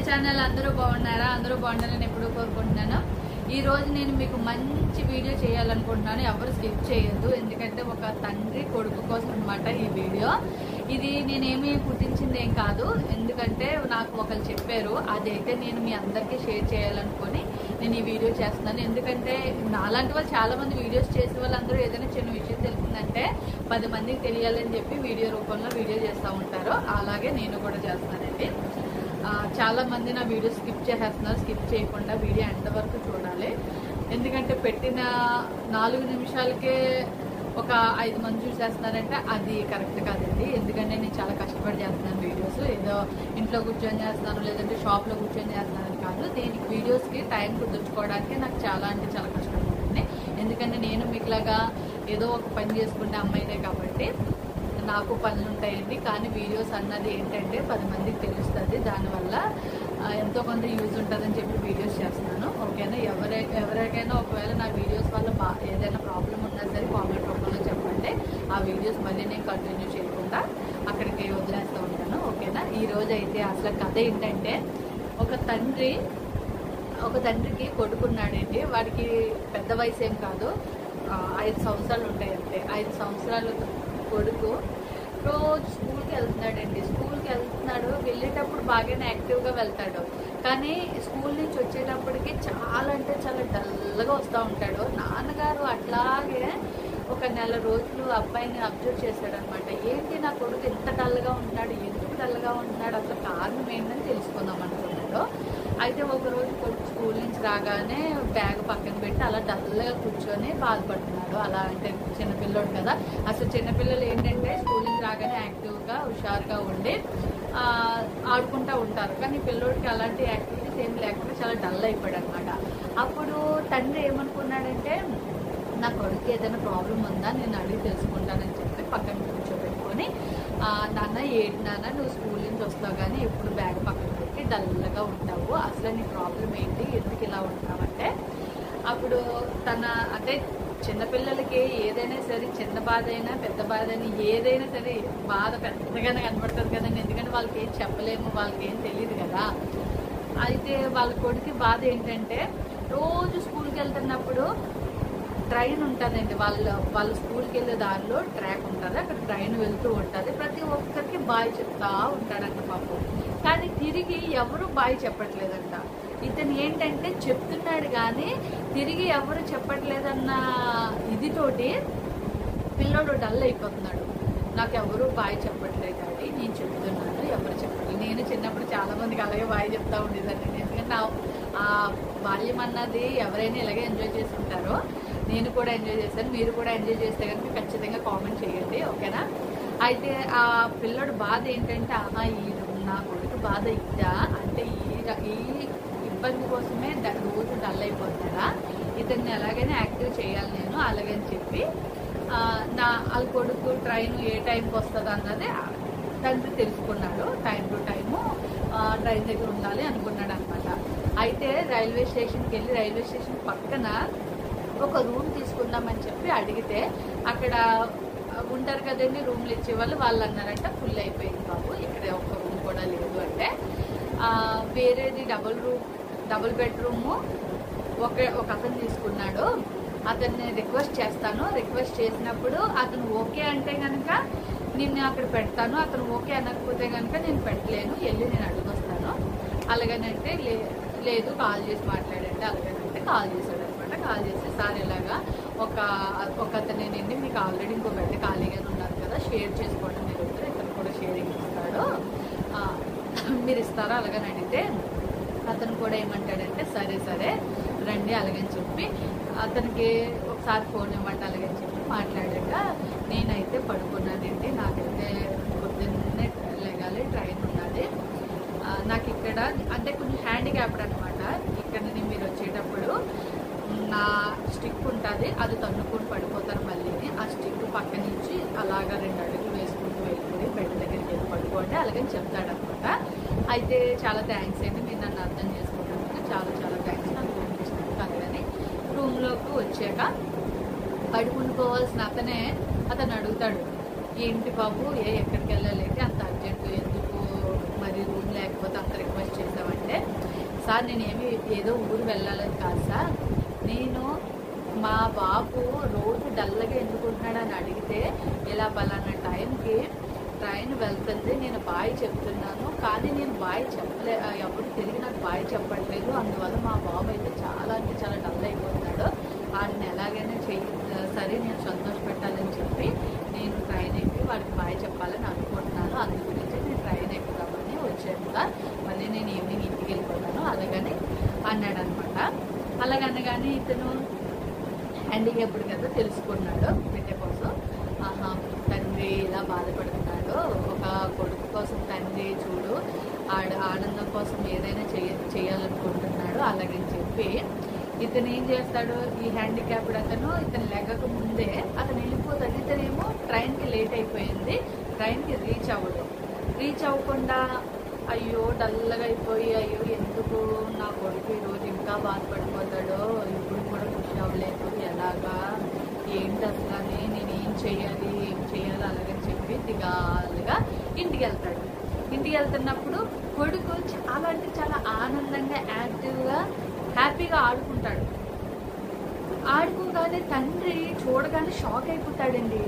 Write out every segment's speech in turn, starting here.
Channel అందరూ బాగున్నారా? అందరూ బాగుండాలని ఎప్పుడూ కోరుకుంటున్నాను. ఈ రోజు నేను మీకు మంచి వీడియో చేయాలనుకుంటున్నాను. ఎవరు స్కిప్ చేయొద్దు, ఎందుకంటే ఒక తండ్రి కొడుకు కోసం అన్నమాట ఈ వీడియో. ఇది నేనేమి పుట్టించింది ఏం కాదు, ఎందుకంటే నాకు ఒకరు చెప్పారు. అదైతే నేను మీ అందరికీ షేర్ చేయాలనుకొని నేను ఈ వీడియో చేస్తున్నాను. ఎందుకంటే నాలాంటి వాళ్ళు చాలా మంది వీడియోస్ చేసే వాళ్ళందరూ ఏదైనా చిన్న విషయం తెలిసిందంటే 10 మందికి తెలియాలని చెప్పి వీడియో రూపంలో వీడియో చేస్తూ ఉంటారు. అలాగే నేను కూడా చేస్తానండి. చాలా మంది నా వీడియో స్కిప్ చేసేస్తున్నారు. స్కిప్ చేయకుండా వీడియో ఎండ్ వరకు చూడాలి, ఎందుకంటే పెట్టిన 4 నిమిషాలకే ఒక 5 మంది చూసేస్తున్నారంటే అది కరెక్ట్ కాదండి. ఎందుకంటే నేను చాలా కష్టపడి చేస్తున్నాను వీడియోస్. ఏదో ఇంట్లో కూర్చొని చేస్తున్నాను, లేదంటే షాప్లో కూర్చొని చేస్తున్నాను కాదు. దీనికి వీడియోస్కి టైం కుదుర్చుకోవడానికి నాకు చాలా అంటే చాలా కష్టం ఉంటుంది. ఎందుకంటే నేను మీకులాగా ఏదో ఒక పని చేసుకుంటే అమ్మాయినే కాబట్టి నాకు పనులు ఉంటాయండి. కానీ వీడియోస్ అన్నది ఏంటంటే 10 మందికి తెలుస్తుంది, దానివల్ల ఎంతో కొంత యూజ్ ఉంటుందని చెప్పి వీడియోస్ చేస్తున్నాను. ఓకేనా? ఎవరికైనా ఒకవేళ నా వీడియోస్ వల్ల ఏదైనా ప్రాబ్లం ఉన్నా సరే కామెంట్ రూపంలో చెప్పండి. ఆ వీడియోస్ మళ్ళీ నేను కంటిన్యూ చేయకుండా అక్కడికి వదిలేస్తూ ఉంటాను. ఓకేనా? ఈరోజు అయితే అసలు కథ ఏంటంటే ఒక తండ్రికి కొడుకున్నాడండి. వాడికి పెద్ద వయసు ఏం కాదు, 5 సంవత్సరాలు ఉంటాయంటే. 5 సంవత్సరాలు కొడుకు రోజు స్కూల్కి వెళ్తున్నాడండి. స్కూల్కి వెళ్ళేటప్పుడు బాగానే యాక్టివ్గా వెళ్తాడు, కానీ స్కూల్ నుంచి వచ్చేటప్పటికి చాలా అంటే చాలా డల్గా వస్తూ ఉంటాడు. నాన్నగారు అట్లాగే ఒక నెల రోజులు అబ్బాయిని అబ్జర్వ్ చేశాడనమాట. ఏంటి నా కొడుకు ఎంత డల్గా ఉంటున్నాడు, ఎందుకు డల్గా ఉంటున్నాడు, అసలు కారణం ఏంటని తెలుసుకుందాం అనుకున్నాడు. అయితే ఒకరోజు కొడుకు స్కూల్ నుంచి రాగానే బ్యాగ్ పక్కన పెట్టి అలా డల్గా కూర్చొని బాధపడుతున్నాడు. అలా అంటే చిన్నపిల్లోడు కదా, అసలు చిన్నపిల్లలు ఏంటంటే స్కూల్ నుంచి రాగానే యాక్టివ్గా హుషారుగా ఉండి ఆడుకుంటూ ఉంటారు, కానీ పిల్లోడికి అలాంటి యాక్టివిటీస్ ఏం లేకుండా చాలా డల్ అయిపోయాడు అనమాట. అప్పుడు తండ్రి ఏమనుకున్నాడంటే నా కొడుకు ఏదైనా ప్రాబ్లం ఉందా నేను అడిగి తెలుసుకుంటానని చెప్పి పక్కన కూర్చోబెట్టుకొని, నాన్న నువ్వు స్కూల్ నుంచి వస్తావు కానీ ఎప్పుడు బ్యాగ్ పక్కన పెట్టి డల్గా ఉంటావు, అసలు నీ ప్రాబ్లం ఏంటి, ఎందుకు ఇలా ఉంటావంటే, అప్పుడు అంటే చిన్నపిల్లలకి ఏదైనా సరే చిన్న బాధ అయినా పెద్ద బాధ అయినా ఏదైనా సరే బాధ పెద్దగానే కనబడుతుంది కదండి. ఎందుకంటే వాళ్ళకి ఏం చెప్పలేము, వాళ్ళకి ఏం తెలియదు కదా. అయితే వాళ్ళ కొడుకు బాధ ఏంటంటే రోజు స్కూల్కి వెళ్తున్నప్పుడు ట్రైన్ ఉంటుందండి. వాళ్ళ స్కూల్కి వెళ్ళే దారిలో ట్రాక్ ఉంటుంది, అక్కడ ట్రైన్ వెళ్తూ ఉంటుంది. ప్రతి ఒక్కరికి బాయ్ చెప్తా ఉంటాడంట పాపం. కానీ తిరిగి ఎవరు బాయ్ చెప్పట్లేదంట. ఇతను ఏంటంటే చెప్తున్నాడు కానీ తిరిగి ఎవరు చెప్పట్లేదన్న ఇదితోటి పిల్లోడు డల్ అయిపోతున్నాడు. నాకు ఎవరు బాయ్ చెప్పట్లేదు డాడీ, నేను చెప్తున్నాను, ఎవరు చెప్పట్లేదు. నేను చిన్నప్పుడు చాలా మందికి అలాగే బాయ్ చెప్తా ఉండేదాన్ని. ఎందుకంటే ఆ బాల్యం అన్నది ఎవరైనా ఇలాగే ఎంజాయ్ చేసుకుంటారో, నేను కూడా ఎంజాయ్ చేశాను. మీరు కూడా ఎంజాయ్ చేస్తే కనుక ఖచ్చితంగా కామెంట్ చేయండి. ఓకేనా? అయితే ఆ పిల్లోడు బాధ ఏంటంటే నా కొడుకు బాధ ఇద్దా అంటే ఈ ఇబ్బంది కోసమే రోజు డల్ అయిపోతాడా, ఇతన్ని ఎలాగైనా యాక్టివ్ చేయాలి నేను అలాగని చెప్పి వాళ్ళ కొడుకు ట్రైన్ ఏ టైంకి వస్తుంది అన్నది తండ్రి తెలుసుకున్నాడు. టైం టు టైము ట్రైన్ దగ్గర ఉండాలి అనుకున్నాడు అనమాట. అయితే రైల్వే స్టేషన్కి వెళ్ళి రైల్వే స్టేషన్ పక్కన ఒక రూమ్ తీసుకుందామని చెప్పి అడిగితే అక్కడ ఉంటారు కదండి రూమ్లు ఇచ్చేవాళ్ళు, వాళ్ళు అన్నారంట ఫుల్ అయిపోయింది బాబు, ఇక్కడ ఒక రూమ్ కూడా లేదు అంటే వేరేది డబుల్ బెడ్రూము ఒక అతను తీసుకున్నాడు. అతన్ని రిక్వెస్ట్ చేస్తాను, రిక్వెస్ట్ చేసినప్పుడు అతను ఓకే అంటే కనుక నిన్ను అక్కడ పెడతాను, అతను ఓకే అనకపోతే కనుక నేను పెట్టలేను, వెళ్ళి నేను అడుగొస్తాను. అలాగనంటే లేదు కాల్ చేసి మాట్లాడండి, అలాగనంటే కాల్ చేశాడు అనమాట. కాల్ చేసి సార్ ఇలాగా ఒక అతనేనండి, మీకు ఆల్రెడీ ఇంకో బెడ్ ఖాళీగానే ఉన్నారు కదా, షేర్ చేసుకోవడం మీరు ఇతను కూడా షేరింగ్ ఇస్తాడు, మీరు ఇస్తారా అలాగని అడిగితే అతను కూడా ఏమంటాడంటే సరే రండి అలాగని చెప్పి అతనికి ఒకసారి ఫోన్ ఇవ్వండి అలాగని చెప్పి మాట్లాడాక నేనైతే పడుకున్నానండి. నాకైతే పొద్దున్నే లేగాలి, ట్రైన్ ఉన్నది. నాకు ఇక్కడ అంటే కొంచెం హ్యాండిక్యాప్డ్ అనమాట. ఇక్కడ మీరు వచ్చేటప్పుడు నా స్టిక్ ఉంటుంది, అది తన్నుకొని పడిపోతారు. మళ్ళీ ఆ స్టిక్ పక్క నుంచి అలాగా 2 అడుగులు వేసుకుంటూ వెళ్ళిపోయి బెడ్ దగ్గరికి వెళ్ళి పడుకోండి అలాగని చెప్తాడనమాట. అయితే చాలా థ్యాంక్స్ అండి, మీరు నన్ను అర్థం చేసుకున్నందుకు చాలా థ్యాంక్స్. నాకు అనిపిస్తుంది అలాగని రూమ్లోకి వచ్చాక పడుకుంటుకోవాల్సిన అతను అడుగుతాడు, ఏంటి బాబు ఎక్కడికి వెళ్ళాలంటే అంత అర్జెంటు ఎందుకు మరి రూమ్ లేకపోతే అంత రిక్వెస్ట్ చేసామంటే అంటే, సార్ నేనేమి ఏదో ఊరు వెళ్ళాలని కాదు సార్, నేను మా బాబు రోజు డల్గా ఎందుకుంటున్నాడు అని అడిగితే, ఇలా పలానా టైంకి ట్రైన్ వెళ్తుంది, నేను బాయ్ చెప్తున్నాను, కానీ నేను బాయ్ ఎప్పుడు తిరిగి నాకు బాయ్ చెప్పట్లేదు, అందువల్ల మా బాబు అయితే చాలా అంటే చాలా డల్ అయిపోతున్నాడు, వాడిని ఎలాగైనా సరే నేను సంతోషపెట్టాలని చెప్పి నేను ట్రైన్ ఎక్కి వాడికి బాయ్ చెప్పాలని అనుకుంటున్నాను, అందు గురించి నేను ట్రైన్ ఎక్కుదామని వచ్చాను సార్, మళ్ళీ నేను ఈవినింగ్ ఇంటికి వెళ్ళిపోతాను అలాగని అన్నాడు అనమాట. అలాగనగానే ఇతను హ్యాండిక్యాప్డ్ కదా తెలుసుకున్నాడు బిడ్డ కోసం. తండ్రి ఇలా బాధపడుతున్నాడు, ఒక కొడుకు కోసం తండ్రి చూడు ఆనందం కోసం ఏదైనా చేయాలనుకుంటున్నాడు అలాగని చెప్పి ఇతను ఏం చేస్తాడు, ఈ హ్యాండిక్యాప్డ్ అతను ఇతను లెగక ముందే అతను వెళ్ళిపోతాడు. ఇతనేమో ట్రైన్కి లేట్ అయిపోయింది, ట్రైన్కి రీచ్ అవ్వకుండా అయ్యో డల్గా అయిపోయి అయ్యో ఎందుకు నా కొడుకు ఈరోజు ఇంకా బాధపడిపోతాడో, ఇప్పుడు కూడా ఖుషి అవ్వలేదు, ఎలాగా ఏంటి అసలు అని నేను ఏం చేయాలి అలాగని చెప్పి దిగాలుగా ఇంటికి వెళ్తాడు. ఇంటికి వెళ్తున్నప్పుడు కొడుకు చాలా అంటే చాలా ఆనందంగా యాక్టివ్గా హ్యాపీగా ఆడుకుంటాడు. ఆడుకోగానే తండ్రి చూడగానే షాక్ అయిపోతాడండి,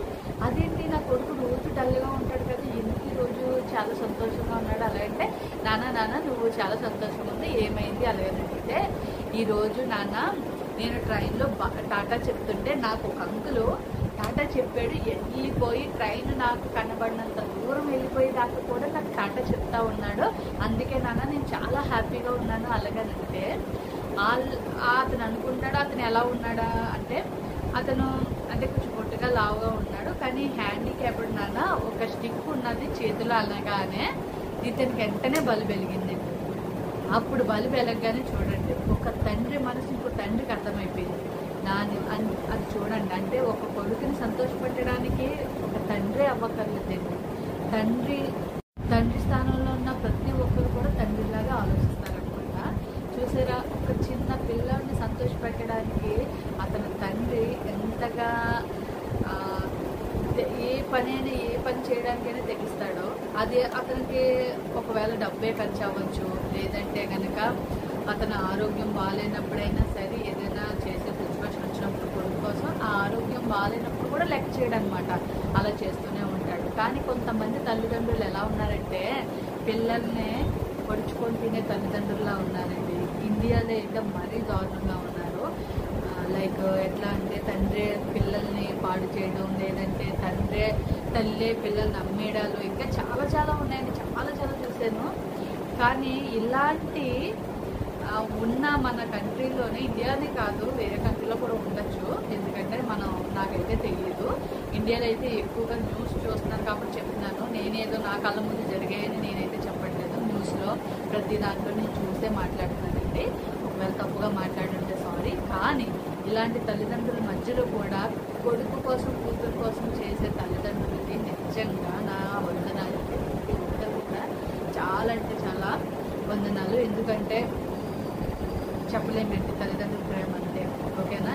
అదేంటి నా కొడుకు రోజు డల్గా ఉంటాడు కదా, ఎందుకు ఈరోజు చాలా సంతోషంగా ఉన్నాడు, అలాగంటే నాన్న నువ్వు చాలా సంతోషంగా ఉంది ఏమైంది అలాగని అడిగితే, ఈరోజు నాన్న నేను ట్రైన్లో టాటా చెప్తుంటే నాకు ఒక అంకులు టాటా చెప్పాడు, వెళ్ళిపోయి ట్రైన్ నాకు కనబడినంత దూరం వెళ్ళిపోయేదాకా కూడా నాకు టాటా చెప్తా ఉన్నాడు, అందుకే నాన్న నేను చాలా హ్యాపీగా ఉన్నాను అలాగనంటే అతను అనుకుంటాడు. అతను ఎలా ఉన్నాడా అంటే అతను అంటే కొంచెం పొట్టుగా లావుగా ఉన్నాడు, కానీ హ్యాండిక్యాప్డ్ నాన్న ఒక స్టిక్ ఉన్నది చేతిలో అనగానే ఇతనికి వెంటనే బల్బు వెలిగింది. అప్పుడు బల్బు వెలగగానే చూడండి ఒక తండ్రి మనసు ఇంకో తండ్రికి అర్థమైపోయింది. అది చూడండి, అంటే ఒక కొడుకుని సంతోషపెట్టడానికి ఒక తండ్రి అవ్వకర్లేదండి, తండ్రి స్థానంలో ఉన్న ప్రతి ఒక్కరు కూడా తండ్రిలాగా ఆలోచిస్తారనమాట. చూసారా, ఒక చిన్న పిల్లల్ని సంతోషపెట్టడానికి అతని తండ్రి ఎంతగా ఏ పని చేయడానికైనా తెగిస్తాడో, అది అతనికి ఒకవేళ డబ్బే ఖర్చు అవ్వచ్చు, లేదంటే కనుక అతని ఆరోగ్యం బాగాలేనప్పుడైనా సరే ఏదైనా చేసే సిచ్యువేషన్ వచ్చినప్పుడు కొడుకు కోసం ఆ ఆరోగ్యం బాగాలేనప్పుడు కూడా లెక్క చేయడం అనమాట, అలా చేస్తూనే ఉంటాడు. కానీ కొంతమంది తల్లిదండ్రులు ఎలా ఉన్నారంటే పిల్లల్ని పొడుచుకొని తినే తల్లిదండ్రులా ఉన్నారండి. ఇండియాలో అయితే మరీ దారుణంగా ఉన్నారు. లైక్ ఎట్లా అంటే తండ్రి పిల్లల్ని పాడు చేయడం, లేదంటే తల్లే పిల్లల్ని అమ్మేయడాలు, ఇంకా చాలా చాలా ఉన్నాయండి, చాలా చూశాను. కానీ ఇలాంటి ఉన్న మన కంట్రీలోనే, ఇండియానే కాదు వేరే కంట్రీలో కూడా ఉండొచ్చు, ఎందుకంటే నాకైతే తెలియదు. ఇండియాలో అయితే ఎక్కువగా న్యూస్ చూస్తున్నారు కాబట్టి చెప్తున్నాను, నేనేదో నా కళ్ళ ముందు జరిగాయని నేనైతే చెప్పట్లేదు. న్యూస్లో ప్రతి దాంట్లో నేను చూసే మాట్లాడుతున్నానండి, ఒకవేళ తప్పుగా మాట్లాడుంటే సారీ. కానీ ఇలాంటి తల్లిదండ్రుల మధ్యలో కూడా కొడుకు కోసం కూతురు కోసం చేసే తల్లిదండ్రులకి నిజంగా నా వందనాలు, ప్రతి ఒక్కరు కూడా చాలా అంటే చాలా వందనాలు. ఎందుకంటే చెప్పలేమండి తల్లిదండ్రుల ప్రేమ అంటే. ఓకేనా,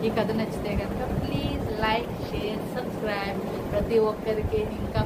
ఈ కథ నచ్చితే కనుక ప్లీజ్ లైక్, షేర్, సబ్స్క్రైబ్. ప్రతి ఒక్కరికి ఇంకా